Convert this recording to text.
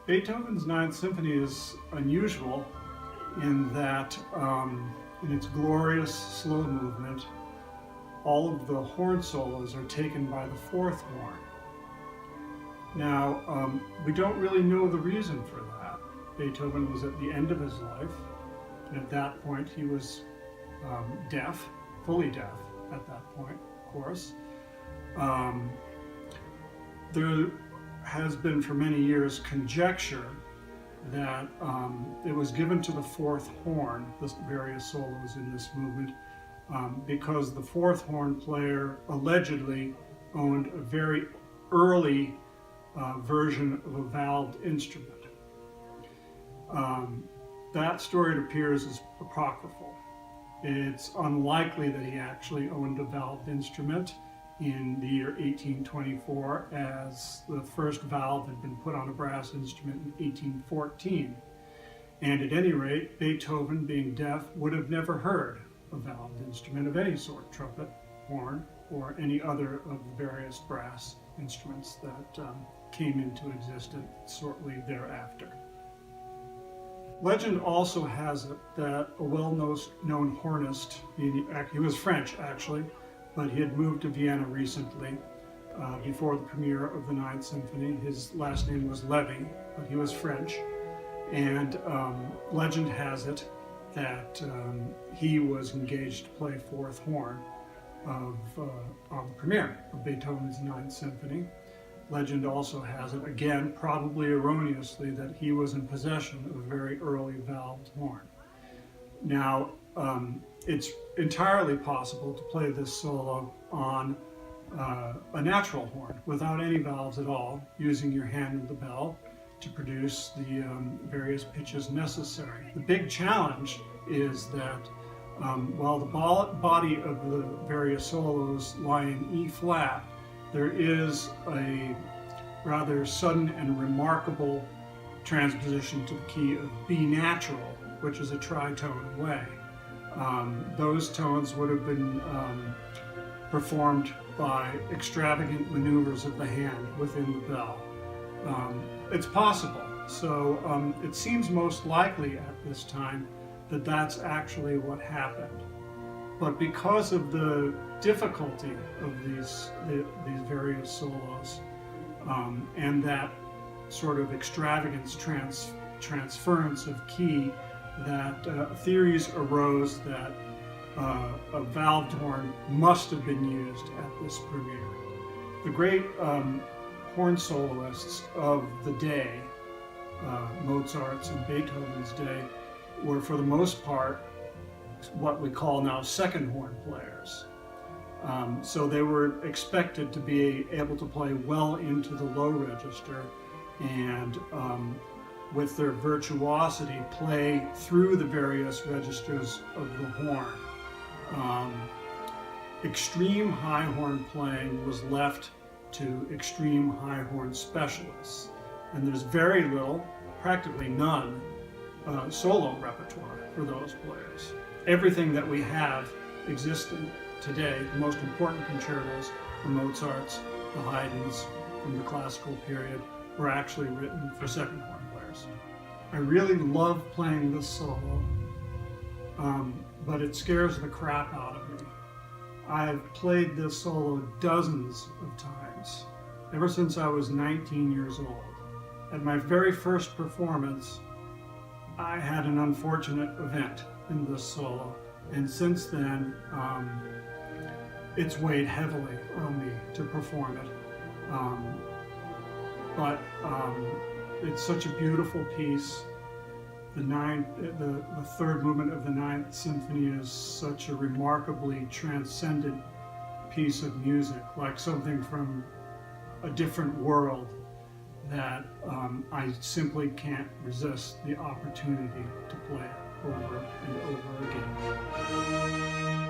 Beethoven's Ninth Symphony is unusual in that in its glorious slow movement, all of the horn solos are taken by the fourth horn. Now, we don't really know the reason for that. Beethoven was at the end of his life, and at that point he was deaf, fully deaf at that point, of course. There has been for many years conjecture that it was given to the fourth horn, the various solos in this movement, because the fourth horn player allegedly owned a very early version of a valved instrument. That story appears as apocryphal. It's unlikely that he actually owned a valved instrument in the year 1824, as the first valve had been put on a brass instrument in 1814. And at any rate, Beethoven, being deaf, would have never heard a valved instrument of any sort, trumpet, horn, or any other of the various brass instruments that came into existence shortly thereafter. Legend also has it that a well-known hornist, he was French actually, but he had moved to Vienna recently before the premiere of the Ninth Symphony. His last name was Levy, but he was French. And legend has it that he was engaged to play fourth horn on the premiere of Beethoven's Ninth Symphony. Legend also has it, again, probably erroneously, that he was in possession of a very early valved horn. Now, it's entirely possible to play this solo on a natural horn without any valves at all, using your hand and the bell to produce the various pitches necessary. The big challenge is that while the body of the various solos lie in E flat, there is a rather sudden and remarkable transposition to the key of B natural, which is a tritone away. Those tones would have been performed by extravagant maneuvers of the hand within the bell. It's possible, so it seems most likely at this time that that's actually what happened. But because of the difficulty of these various solos and that sort of extravagance transference of key, that theories arose that a valved horn must have been used at this premiere. The great horn soloists of the day, Mozart's and Beethoven's day, were for the most part what we call now second horn players. So they were expected to be able to play well into the low register and with their virtuosity play through the various registers of the horn. Extreme high horn playing was left to extreme high horn specialists, and there's very little, practically none, solo repertoire for those players. Everything that we have existing today, the most important concertos, the Mozart's, the Haydn's from the classical period, were actually written for second horn players. I really love playing this solo, but it scares the crap out of me. I've played this solo dozens of times, ever since I was 19 years old. At my very first performance, I had an unfortunate event in this solo, and since then it's weighed heavily on me to perform it. But it's such a beautiful piece. The third movement of the Ninth Symphony is such a remarkably transcendent piece of music, like something from a different world, that I simply can't resist the opportunity to play it over and over again.